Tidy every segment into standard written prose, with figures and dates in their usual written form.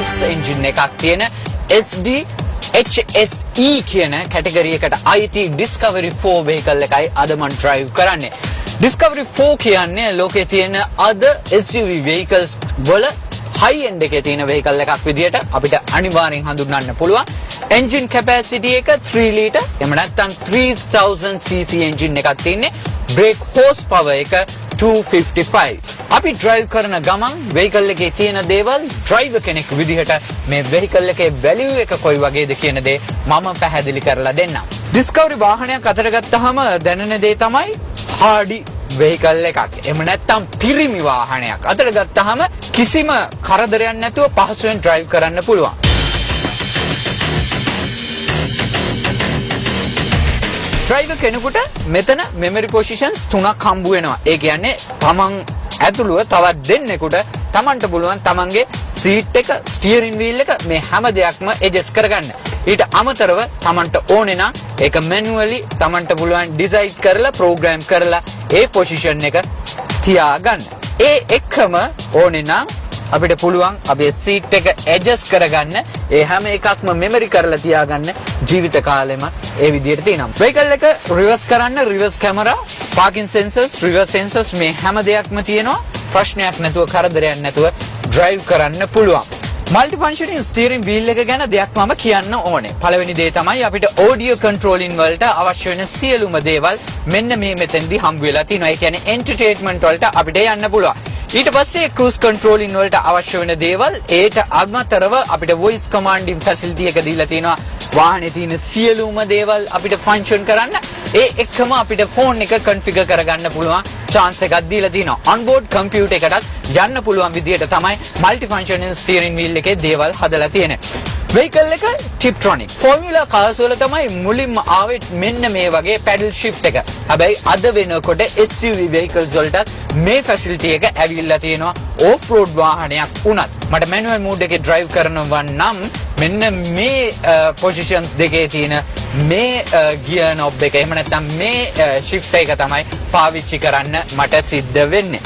V6 engine එකක් තියෙන SD HSE කියන කැටගරි එකට IT Discovery 4 vehicle එකයි අද මම drive කරන්නේ. Discovery 4 කියන්නේ ලෝකේ තියෙන අද SUV vehicles වල high end එකේ තියෙන vehicle එකක් විදියට අපිට අනිවාර්යෙන් හඳුන්වන්න පුළුවන්. Engine capacity එක 3 litre එහෙම නැත්නම් 3000 cc engine එකක් තියෙන්නේ. Brake horsepower එක 255. අපි drive කරන ගමන් vehicle එකේ තියෙන දේවල් driver කෙනෙක් විදිහට මේ vehicle එකේ value එක කොයි වගේද කියන දේ මම පැහැදිලි කරලා දෙන්නම්. Discovery වාහනයක් අතර ගත්තාම දැනෙන දේ තමයි hardy vehicle එකක්. එහෙම නැත්නම් පිරිමි වාහනයක් අතර ගත්තාම කිසිම කරදරයක් නැතුව පහසුවෙන් drive කරන්න පුළුවන්. driver කෙනෙකුට මෙතන memory positions 3ක් හම්බ වෙනවා. ඒ කියන්නේ තමන් ඇතුළුව තවත් දෙන්නෙකුට තමන්ට පුළුවන් තමන්ගේ seat එක, steering wheel එක මේ හැම දෙයක්ම adjust කරගන්න. ඊට අමතරව තමන්ට ඕනේ නම් ඒක manually තමන්ට පුළුවන් decide කරලා program කරලා ඒ position එක තියාගන්න. ඒ එකම ඕනේ නම් අපිට පුළුවන් අපේ seat එක adjust කරගන්න. ඒ හැම එකක්ම memory කරලා තියාගන්න ජීවිත කාලෙම ඒ විදිහට තියෙනවා. vehicle එක reverse කරන්න reverse camera, parking sensors, reverse sensors මේ හැම දෙයක්ම තියෙනවා. ප්‍රශ්නයක් නැතුව කරදරයක් නැතුව drive කරන්න පුළුවන්. multi functioning steering wheel එක ගැන දෙයක් මම කියන්න ඕනේ. පළවෙනි දේ තමයි අපිට audio controlling වලට අවශ්‍ය වෙන සියලුම දේවල් මෙන්න මේ මෙතෙන්දී හම්බ වෙලා තියෙනවා. ඒ කියන්නේ entertainment වලට අපිට යන්න පුළුවන්. ඊට පස්සේ cruise controlling වලට අවශ්‍ය වෙන දේවල් ඒට අමතරව අපිට voice commanding facility එක දීලා තිනවා. වාහනේ තියෙන සියලුම දේවල් අපිට function කරන්න ඒ එක්කම අපිට phone එක configure කරගන්න පුළුවන් chance එකක් දීලා තිනවා. onboard computer එකටත් යන්න පුළුවන් විදිහට තමයි multi functional steering wheel එකේ දේවල් හදලා තියෙන්නේ. vehicle එක Tiptronic. Formula cars වල තමයි මුලින්ම ආවේ මෙන්න මේ වගේ paddle shift එක. හැබැයි අද වෙනකොට SUV vehicles වලට මේ facility එක ඇවිල්ලා තියෙනවා off road වාහනයක් වුණත්. මට manual mode එකේ drive කරනවා නම් මෙන්න මේ positions දෙකේ තියෙන මේ gear knob එක එහෙම නැත්නම් මේ shift එක තමයි පාවිච්චි කරන්න මට සිද්ධ වෙන්නේ.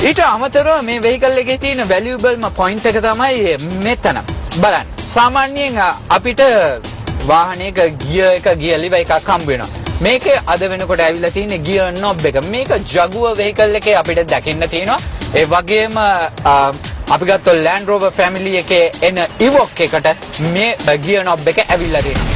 ඊට අමතරව මේ vehicle එකේ තියෙන valuable point එක තමයි මෙතන. බලන්න. සාමාන්‍යයෙන් අපිට වාහනයක gear lever එකක් හම්බ වෙනවා. මේකේ අද වෙනකොට ඇවිල්ලා තියෙන gear knob එක. මේක Jaguar vehicle එකේ අපිට දකින්න තියෙනවා. ඒ වගේම අපි ගත්තොත් Land Rover family එකේ එන Evoque එකට මේ gear knob එක ඇවිල්ලා තියෙනවා.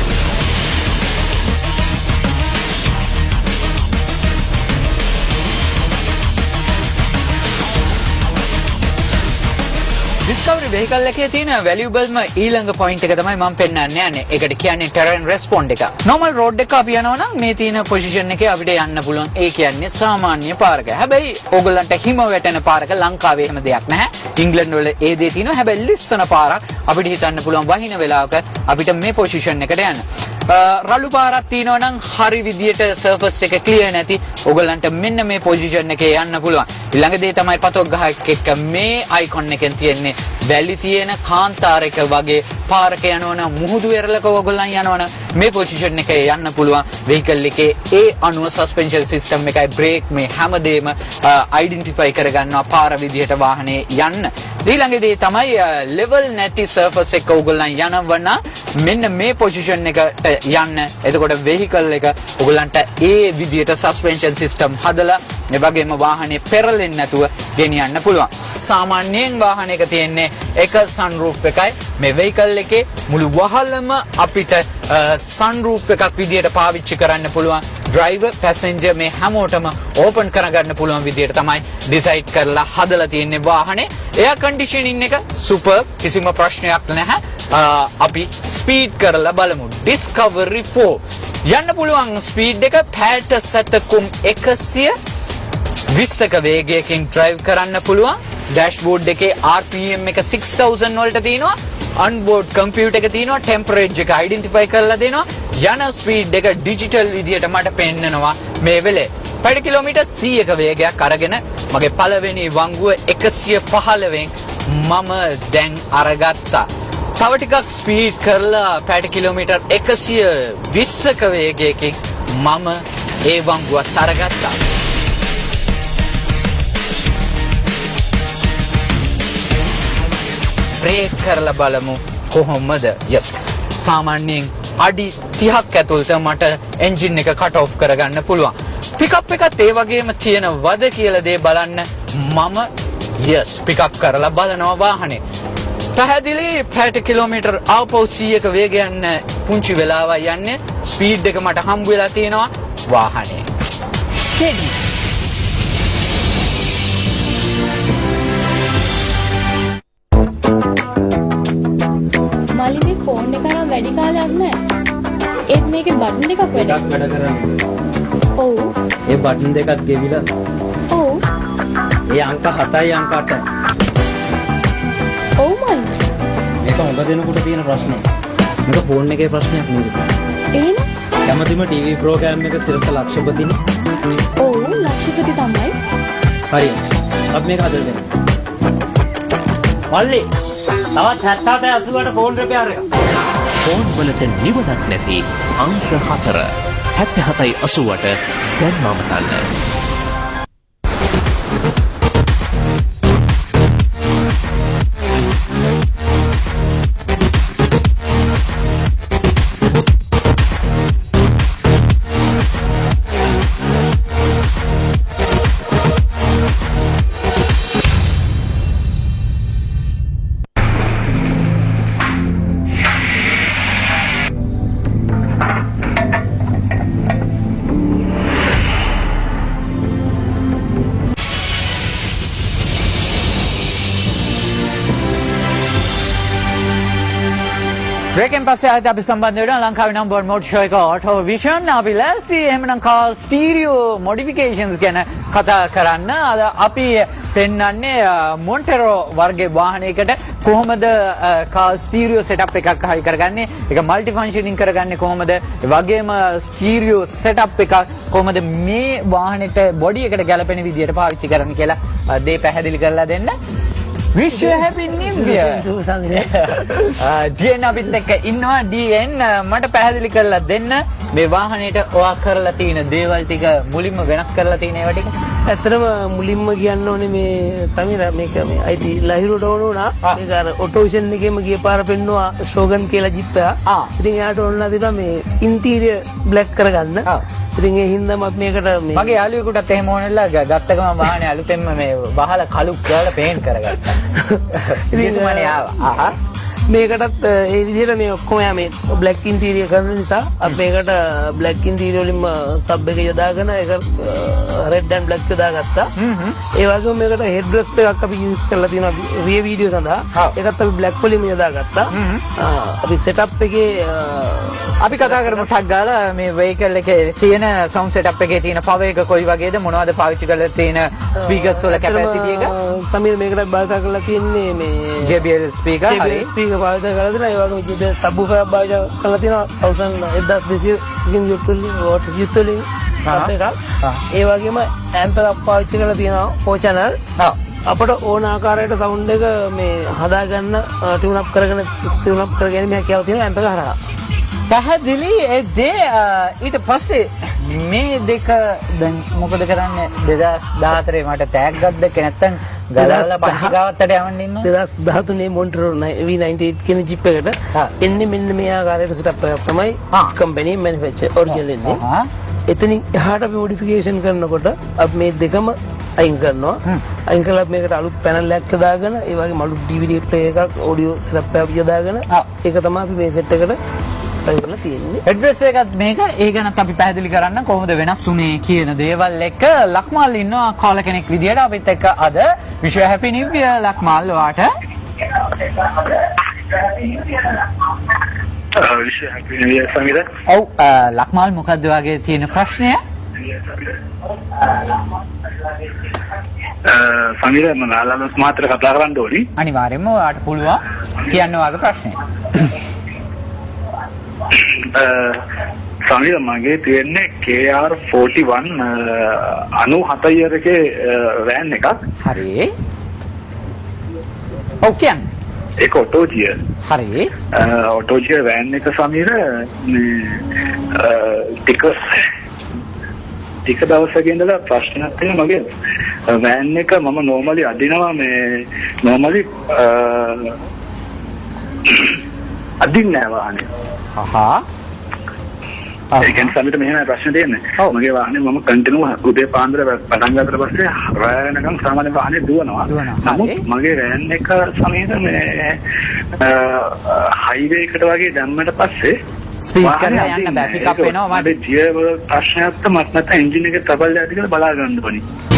Discovery vehicle එකේ තියෙන valuableම ඊළඟ point එක තමයි මම පෙන්නන්න යන්නේ. ඒකට කියන්නේ terrain response එක. normal road එක අපි යනවා නම් මේ තියෙන position එකේ අපිට යන්න පුළුවන්. ඒ කියන්නේ සාමාන්‍ය පාරක. හැබැයි ඕගොල්ලන්ට හිම වැටෙන පාරක ලංකාවේ එහෙම දෙයක් නැහැ. ඉංග්‍රීසි වල ඒ දේ තියෙනවා. හැබැයි ලිස්සන පාරක් අපිට හිතන්න පුළුවන් වහින වෙලාවක අපිට මේ position එකට යන්න. රළු පාරක් තියෙනවා නම් හරි විදියට surface එක clear නැති ඕගොල්ලන්ට මෙන්න මේ position එකේ යන්න පුළුවන්. ඊළඟ දේ තමයි පතොක් ගහක් එක්ක මේ icon එකෙන් තියෙන්නේ වැලි තියෙන කාන්තාරයක වගේ පාරක යනවනම් මුහුදු වෙරළක ඕගොල්ලන් යනවනම් මේ position එකේ යන්න පුළුවන්. vehicle එකේ ඒ අනුව suspension system එකයි brake මේ හැමදේම identify කරගන්නවා පාර විදියට වාහනේ යන්න. ඊළඟ දේ තමයි level නැති surface එක ඕගොල්ලන් යනවනම් මෙන්න මේ position එකට යන්න. එතකොට vehicle එක ඔයගලන්ට ඒ විදියට suspension system හදලා මේ වගේම වාහනේ පෙරලෙන්නේ නැතුව ගෙනියන්න පුළුවන්. සාමාන්‍යයෙන් වාහනයක තියෙන්නේ එක sunroof එකයි. මේ vehicle එකේ මුළු වහලම අපිට sunroof එකක් විදියට පාවිච්චි කරන්න පුළුවන්. driver passenger මේ හැමෝටම open කරගන්න පුළුවන් විදියට තමයි decide කරලා හදලා තියෙන්නේ වාහනේ. air conditioning එක super කිසිම ප්‍රශ්නයක් නැහැ. අපි speed කරලා බලමු. Discovery 4 යන්න පුළුවන් speed එක පැයට සතකුම් 120ක වේගයකින් drive කරන්න පුළුවන්. dashboard එකේ RPM එක 6000 වලට තියෙනවා. onboard computer එක තියෙනවා. temperature එක identify කරලා දෙනවා. යන speed එක digital විදියට මට පෙන්නනවා මේ වෙලේ. පැයට කිලෝමීටර් 100ක වේගයක් අරගෙන මගේ පළවෙනි වංගුව 115න් මම දැන් අරගත්තා. තව ටිකක් ස්පීඩ් කරලා පැයට කිලෝමීටර් 120ක වේගයකින් මම ඒ වංගුවත් අරගත්තා. බ්‍රේක් කරලා බලමු කොහොමද. යස්. සාමාන්‍යයෙන් අඩි 30ක් ඇතුළත මට එන්ජින් එක කට් ඔෆ් කරගන්න පුළුවන්. පිකප් එකත් ඒ වගේම තියෙනවද කියලා දේ බලන්න මම පිකප් කරලා බලනවා වාහනේ. පැහැදිලි පැයට කිලෝමීටර් ආපහු 100ක වේගයෙන් පුංචි වෙලාවක් යන්නේ. ස්පීඩ් එක මට හම්බ වෙලා තියෙනවා වාහනේ. ස්ටෙඩි. මලි මේ ෆෝන් එක නම් වැඩි කාලයක් නෑ. ඒත් මේකේ බටන් එකක් වැඩ කරන්නේ. ඔව්. ඒ බටන් දෙකක් ගෙවිලා. ඔව්. ඒ අංක 7යි අංක 8යි. ඔව් මලි. මේක හොඟ දෙනකොට තියෙන ප්‍රශ්නේ. මේක ෆෝන් එකේ ප්‍රශ්නයක් නෙවෙයි. එහෙනම් කැමතිම ටීවී ප්‍රෝග්‍රෑම් එක සිරස ලක්ෂපතිනේ. ඔව් ලක්ෂපති තමයි. හරියට. අපි මේක හදලා දෙන්න. මල්ලි. තවත් 77 80ට ෆෝන් රිපෙයාර් එක. ෆෝන් වලට නිවනක් නැති අංක 4 77යි 80ට දැන් මමතන්න. බ්‍රේකෙන් පස්සේ ආයෙත් අපි සම්බන්ධ වෙනවා ලංකාවේ නම්බර් 1 මොටර් ෂෝ එක ඔටෝ විෂන්. අපි ලෑස්ති එහෙමනම් කාර් ස්ටීරියෝ මොඩිෆිකේෂන්ස් ගැන කතා කරන්න. අද අපි පෙන්වන්නේ මොන්ටෙරෝ වර්ගයේ වාහනයකට කොහොමද කාර් ස්ටීරියෝ සෙටප් එකක් හයි කරගන්නේ. ඒක মালටි ෆන්ක්ෂනින් කරගන්නේ කොහොමද. ඒ වගේම ස්ටීරියෝ සෙටප් එකක් කොහොමද මේ වාහනෙට බොඩි එකට ගැලපෙන විදිහට පාවිච්චි කරන්න කියලා දේ පැහැදිලි කරලා දෙන්න. Wish you happy new year. DN අපිත් එක්ක ඉන්නවා. DN මට පැහැදිලි කරලා දෙන්න මේ වාහනේට ඔයා කරලා තියෙන දේවල් ටික මුලින්ම වෙනස් කරලා තියෙන ඒවා ටික. ඇත්තටම මුලින්ම කියන්න ඕනේ මේ සමීර මේක මේ අයිති ලහිරු ඩෝන උනා. මේක අර ඔටෝෂන් එකේම ගිය පාර පෙන්නුවා ෂෝගන් කියලා ජිප් එක. ඉතින් එයාට ඕනලා දෙනවා මේ ඉන්ටීරියර් බ්ලැක් කරගන්න. ඉතින් ඒ හින්දා මම මේකට මේ මගේ යාළුවෙකුටත් එහෙම ඕනෙලා ගත්ත ගමන් වාහනේ අලුතෙන්ම මේ වහලා කළු කරලා පේන්ට් කරගත්තා. ඉතින් මම ආවා. මේකටත් ඒ විදිහට මේ ඔක්කොම යා මේ බ්ලැක් ඉන්ටීරියර් කරන නිසා අපි මේකට බ්ලැක් ඉන්ටීරියර් වලින්ම සබ් එක යොදාගෙන ඒක රෙඩ් ඇන්ඩ් බ්ලැක් යොදාගත්තා. ඒ වගේම මේකට හෙඩ් රෙස්ට් එකක් අපි යූස් කරලා තියෙනවා රියර් වීඩියෝ සඳහා. ඒකත් අපි බ්ලැක් වලින්ම යොදාගත්තා. අපි සෙටප් එකේ අපි කතා කරමු ටක් ගාලා මේ වෙහිකල් එකේ තියෙන සවුන්ඩ් සෙටප් එකේ තියෙන පවර් එක කොයි වගේද මොනවද පාවිච්චි කරලා තියෙන ස්පීකර්ස් වල කැපැසිටි එක. සමීර මේකට භාවිත කරලා තියෙන්නේ මේ JBL ස්පීකර්. හරි. ස්පීකර් භාවිත කරලා තියෙනවා. ඒ වගේම JBL සබ්වූෆර් භාවිත කරලා තියෙනවා 1200 වෝට් යුතුලින් එකක්. ඒ වගේම ඇම්ප් එකක් පාවිච්චි කරලා තියෙනවා 4 channel. අපට ඕන ආකාරයට සවුන්ඩ් එක මේ හදාගන්න ටියුන් අප් කරගෙන මේ හැකියාව තියෙන ඇම්ප් එක හරහා. පැහැදිලි. ඒ දේ ඊට පස්සේ මේ දෙක දැන් මොකද කරන්නේ 2014 මට ටැග් එකක් නැත්තම් ගලවලා පස්සිගාවත්තට යවන්න ඉන්නවා. 2013 මොන්ටරෝ V98 කියන ජිප් එකට එන්නේ මෙන්න මේ ආකාරයට සෙටප් එකක් තමයි කම්පැනි මැනුෆැක්චර් ඔරිජිනල් එන්නේ. එතනින් එහාට අපි මොඩිෆිකේෂන් කරනකොට අපි මේ දෙකම අයින් කරනවා. අයින් කළා මේකට අලුත් පැනල් එකක් දාගෙන ඒ වගේම අලුත් DVD ප්ලේයර් එකක් ඔඩියෝ සෙටප් එකක් යොදාගෙන ඒක තමයි අපි මේ සෙට් එකට සවිවල තියෙන්නේ. ඇඩ්‍රස් එකත් මේක. ඒ ගැනත් අපි පැහැදිලි කරන්න කොහොමද වෙනස් වුනේ කියන දේවල් එක්ක ලක්මාල් ඉන්නවා කාල කෙනෙක් විදියට අපිත් එක්ක අද. wish you happy new year Lakmal වාට. wish you happy new year Sameera. ඔව් ලක්මාල් මොකද්ද වගේ තියෙන ප්‍රශ්නය? සමීර මම නාලනස් මාත්‍ර කතා කරන්න ඕනි. අනිවාර්යයෙන්ම ඔයාට පුළුවන් කියන්න වාගේ ප්‍රශ්නය. සමීර මගේ තියෙන්නේ KR41 97 year එකේ වෑන් එකක්. හරි. ඔව් කියන්න. ඒක ඔටෝ ජියර්. හරි. ඔටෝ ජියර් වෑන් එක සමීර ටික දවසක ඉඳලා ප්‍රශ්නයක් තියෙනවා මගේ. වෑන් එක මම නෝමලි අදිනවා මේ නෝමලි අදින්නේ නැහැ වාහනේ. අහා. ඒ කියන්නේ සමිත මෙහෙම ප්‍රශ්න තියෙන්නේ. ඔව්. මගේ වාහනේ මම කන්ටිනියු උදේ පාන්දර පටන් ගත්තට පස්සේ රෑ වෙනකන් සාමාන්‍ය වාහනේ දුවනවා. නමුත් මගේ වෑන් එක සමහර මේ හයිවේ එකට වගේ දැම්මට පස්සේ ස්පීඩ් කරලා යන්න බෑ. පිකප් වෙනවා මට. මට ජීව ප්‍රශ්නයක් තමයි. මට නැත්නම් එන්ජින් එකේ ට්‍රබල් එකක් කියලා බලා ගන්න ඕනේ.